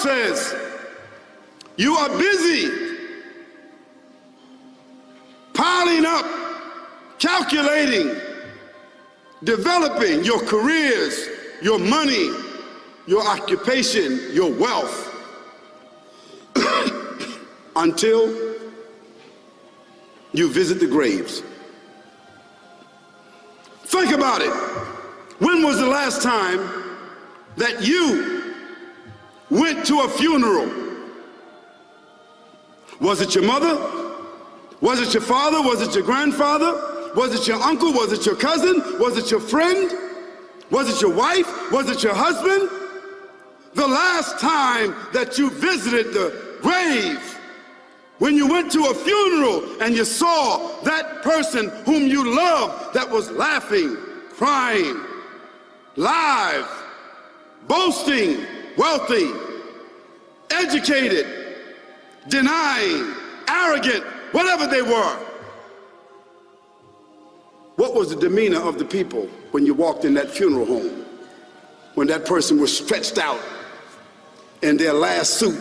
says, you are busy piling up, calculating, developing your careers, your money, your occupation, your wealth, until you visit the graves. Think about it. When was the last time that you went to a funeral? Was it your mother? Was it your father? Was it your grandfather? Was it your uncle? Was it your cousin? Was it your friend? Was it your wife? Was it your husband? The last time that you visited the grave, when you went to a funeral and you saw that person whom you loved that was laughing, crying, live, boasting, wealthy, educated, denying, arrogant, whatever they were. What was the demeanor of the people when you walked in that funeral home? When that person was stretched out in their last suit?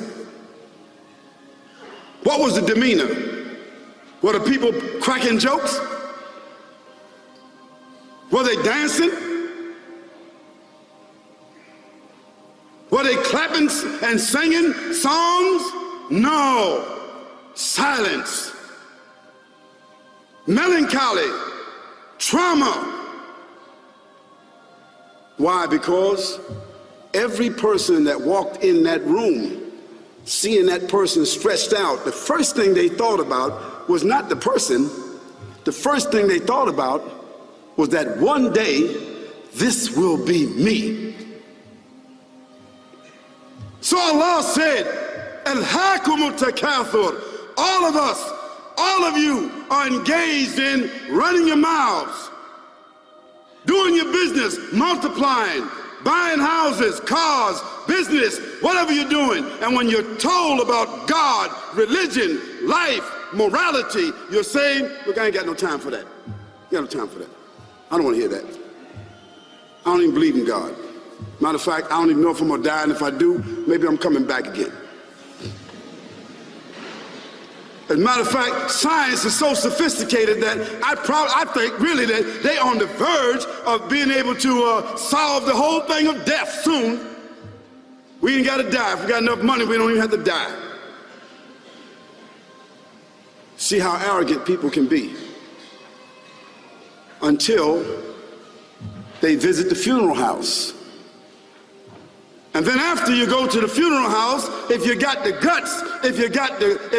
What was the demeanor? Were the people cracking jokes? Were they dancing? Were they clapping and singing songs? No. Silence. Melancholy. Trauma. Why? Because every person that walked in that room, seeing that person stretched out, the first thing they thought about was not the person. The first thing they thought about was that one day, this will be me. So Allah said, Alhaakumut takathur. All of us, all of you are engaged in running your mouths, doing your business, multiplying, buying houses, cars, business, whatever you're doing. And when you're told about God, religion, life, morality, you're saying, look, I ain't got no time for that. I got no time for that. I don't want to hear that. I don't even believe in God. Matter of fact, I don't even know if I'm gonna die, and if I do, maybe I'm coming back again. As a matter of fact, science is so sophisticated that I think really that they're on the verge of being able to solve the whole thing of death soon. We ain't gotta die. If we got enough money, we don't even have to die. See how arrogant people can be until they visit the funeral house. And then after you go to the funeral house, if you got the guts, if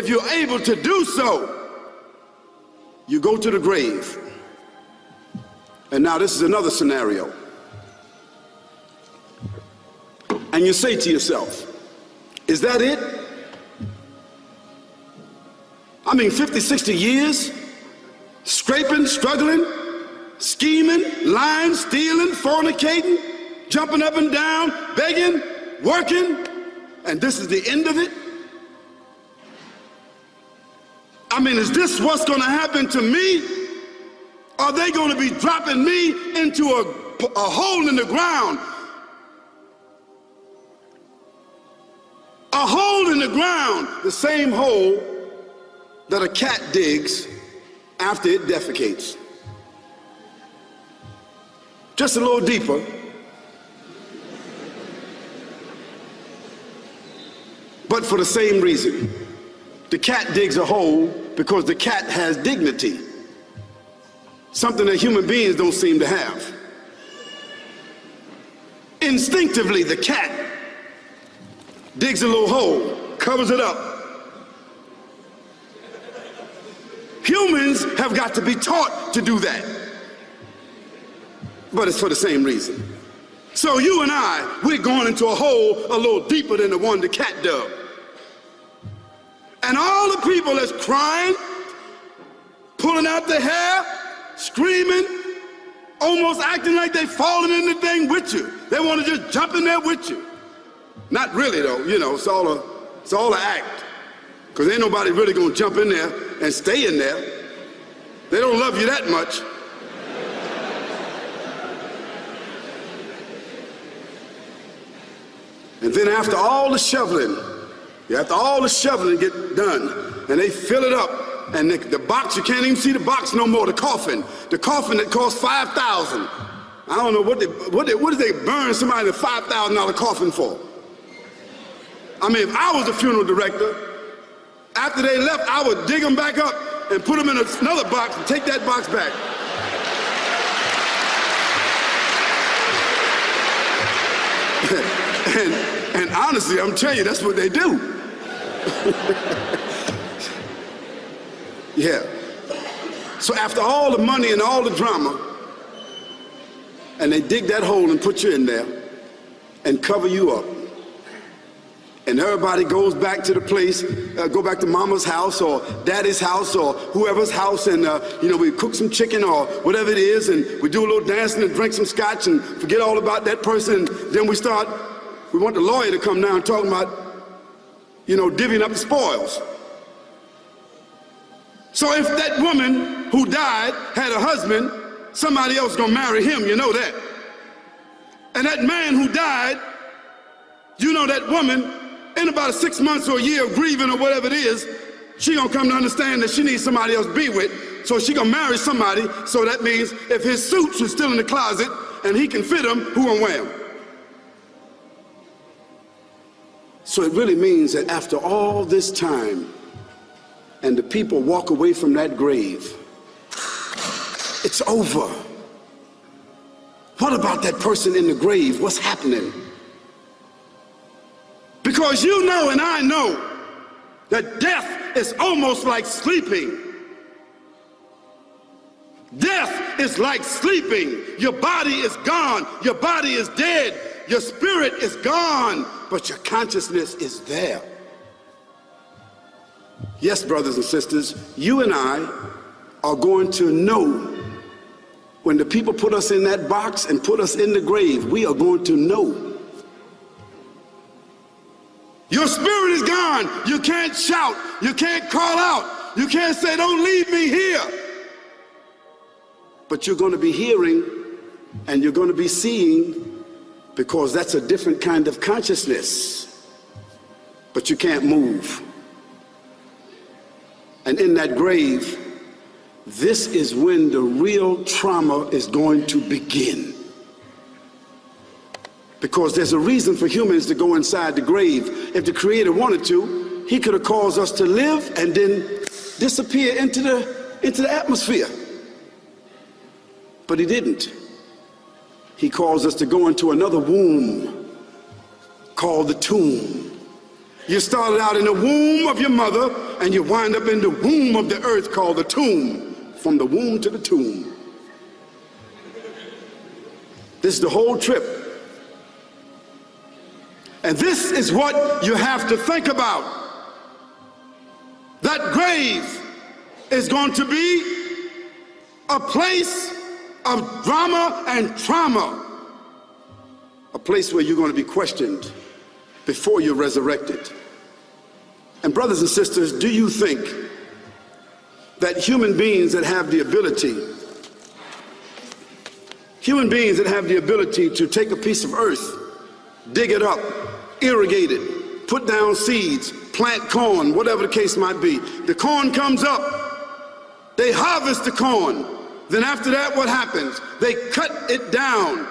you're able to do so, you go to the grave. And now this is another scenario. And you say to yourself, is that it? I mean, 50, 60 years, scraping, struggling, scheming, lying, stealing, fornicating, jumping up and down, begging, working, and this is the end of it? I mean, is this what's going to happen to me? Are they going to be dropping me into a hole in the ground? A hole in the ground, the same hole that a cat digs after it defecates. Just a little deeper. But for the same reason. The cat digs a hole because the cat has dignity. Something that human beings don't seem to have. Instinctively, the cat digs a little hole, covers it up. Humans have got to be taught to do that. But it's for the same reason. So you and I, we're going into a hole a little deeper than the one the cat dug. And all the people that's crying, pulling out their hair, screaming, almost acting like they falling in the thing with you. They want to just jump in there with you. Not really though, you know, it's all an act. Because ain't nobody really gonna jump in there and stay in there. They don't love you that much. And then after all the shoveling get done, and they fill it up, and the box, you can't even see the box no more, the coffin that cost $5,000. I don't know what did they burn somebody in a $5,000 coffin for? I mean, if I was a funeral director, after they left, I would dig them back up and put them in another box and take that box back. and honestly, I'm telling you, that's what they do. Yeah. So after all the money and all the drama, and they dig that hole and put you in there and cover you up, and everybody goes back to the place, go back to mama's house or daddy's house or whoever's house, and we cook some chicken or whatever it is, and we do a little dancing and drink some scotch and forget all about that person, and then we want the lawyer to come down talking about, divvying up the spoils. So if that woman who died had a husband, somebody else gonna marry him, you know that. And that man who died, that woman, in about 6 months or a year of grieving or whatever it is, she gonna come to understand that she needs somebody else to be with, so she gonna marry somebody. So that means if his suits are still in the closet and he can fit them, who gonna wear them? So it really means that after all this time, and the people walk away from that grave, it's over. What about that person in the grave? What's happening? Because you know and I know that death is almost like sleeping. Death is like sleeping. Your body is gone. Your body is dead. Your spirit is gone, but your consciousness is there. Yes, brothers and sisters, you and I are going to know when the people put us in that box and put us in the grave. We are going to know. Your spirit is gone. You can't shout. You can't call out. You can't say, "Don't leave me here." But you're going to be hearing and you're going to be seeing, because that's a different kind of consciousness. But you can't move. And in that grave, this is when the real trauma is going to begin. Because there's a reason for humans to go inside the grave. If the Creator wanted to, He could have caused us to live and then disappear into the atmosphere. But He didn't. He caused us to go into another womb called the tomb. You started out in the womb of your mother, and you wind up in the womb of the earth called the tomb. From the womb to the tomb. This is the whole trip. And this is what you have to think about. That grave is going to be a place of drama and trauma. A place where you're going to be questioned before you're resurrected. And brothers and sisters, do you think that human beings that have the ability to take a piece of earth, dig it up, irrigate it, put down seeds, plant corn, whatever the case might be. The corn comes up, they harvest the corn. Then after that, what happens? They cut it down,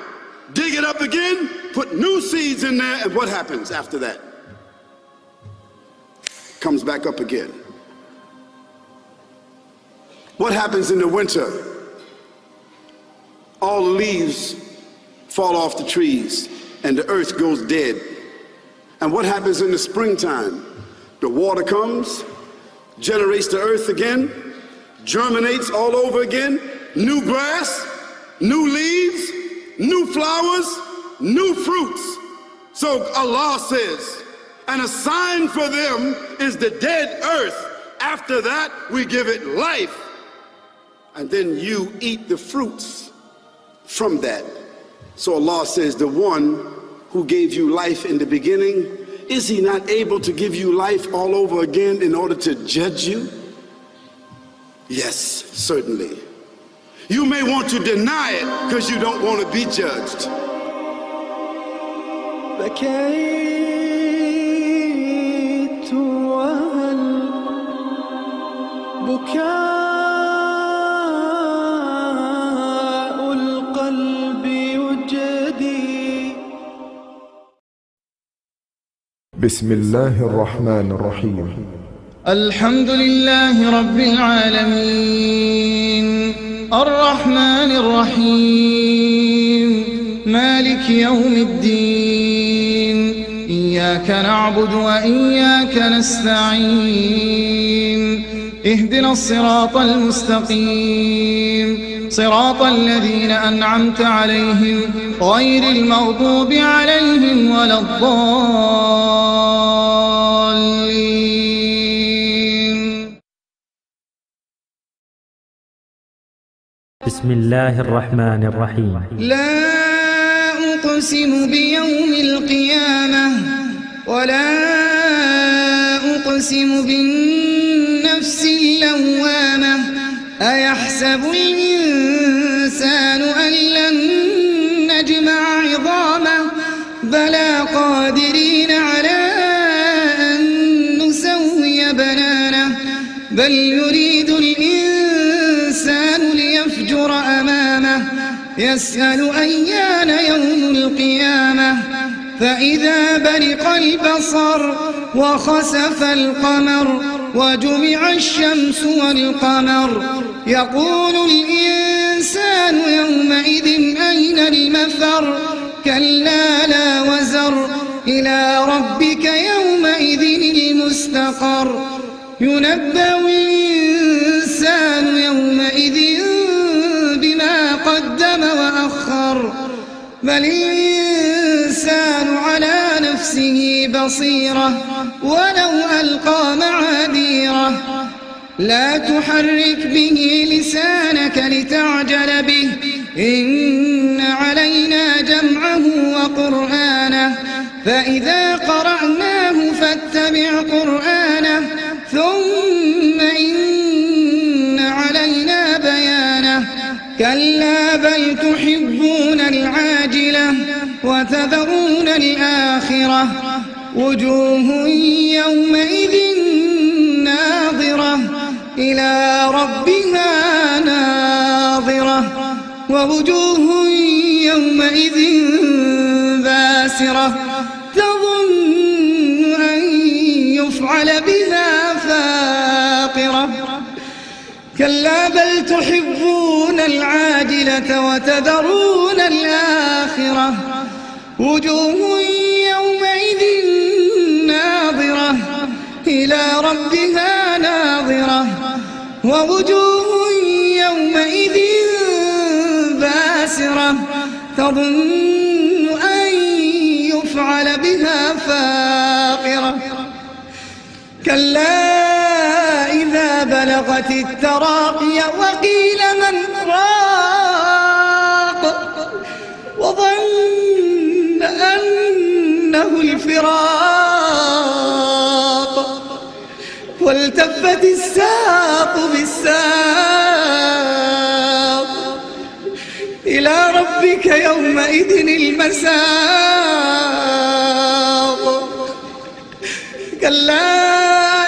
dig it up again, put new seeds in there, and what happens after that? Comes back up again. What happens in the winter? All the leaves fall off the trees and the earth goes dead. And what happens in the springtime? The water comes, generates the earth again, germinates all over again, new grass, new leaves, new flowers, new fruits. So Allah says, and a sign for them is the dead earth. After that, we give it life. And then you eat the fruits from that. So Allah says, the one who gave you life in the beginning, is He not able to give you life all over again in order to judge you? Yes, certainly. You may want to deny it because you don't want to be judged. بكيت وهل بكاء القلب يجدي. بسم الله الرحمن الرحيم. الحمد لله رب العالمين الرحمن الرحيم مالك يوم الدين. إياك نعبد وإياك نستعين. اهدنا الصراط المستقيم صراط الذين أنعمت عليهم غير المغضوب عليهم ولا الضالين. بسم الله الرحمن الرحيم. لا أقسم بيوم القيامة ولا أقسم بالنفس اللوامة. أيحسب الإنسان أن لن نجمع عظامه بلى قادرين على أن نسوي بنانه. بل يريد الإنسان ليفجر أمامه يسأل أيان يوم القيامة. فإذا برق البصر وخسف القمر وجمع الشمس والقمر يقول الإنسان يومئذ أين المفر. كلا لا وزر إلى ربك يومئذ المستقر. ينبأ الإنسان يومئذ بما قدم وأخر. بل الإنسان على نفسه بصيرة ولو ألقى معاذيره. لا تحرك به لسانك لتعجل به إن علينا جمعه وقرآنه. فإذا قرأناه فاتبع قرآنه ثم إن علينا بيانه. كلا بل تحبون العاجلة وتذرون الآخرة. وجوه يومئذ ناظرة إلى ربها ناظرة. ووجوه يومئذ باسرة تظن أن يفعل بها فاقرة. كلا بل تحبون العاجلة وتذرون الآخرة. وجوه يومئذ ناظرة إلى ربها ناظرة. ووجوه يومئذ باسرة تظن أن يفعل بها فاقرة. كلا إذا بلغت التراقي وقيل من راق وظن أنه الفراق. والتفت الساق بالساق إلى ربك يومئذ المساق. كلا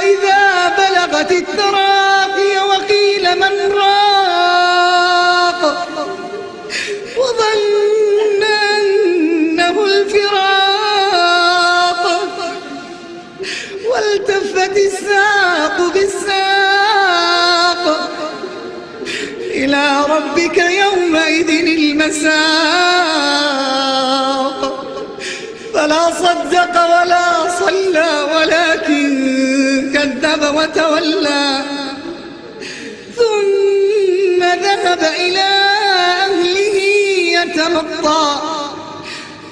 إذا بلغت التراقي وقيل من راق وظن أنه الفراق. والتفت الساق بالساق إلى ربك يومئذ المساق. فلا صدق ولا صلى ولكن كذب وتولى ثم ذهب إلى أهله يتمطى.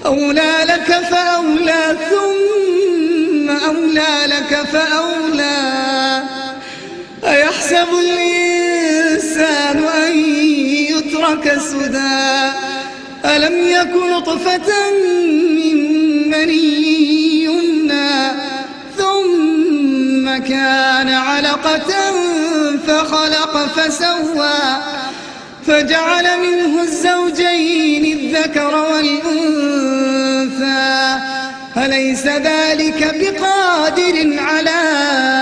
أولى لك فأولى ثم أولى لك فأولى. أيحسب الإنسان أن يترك سدى. ألم يك نطفة من مني يمنى ثم كان علقة فخلق فسوى فجعل منه الزوجين الذكر والأنثى أليس ذلك بقادر على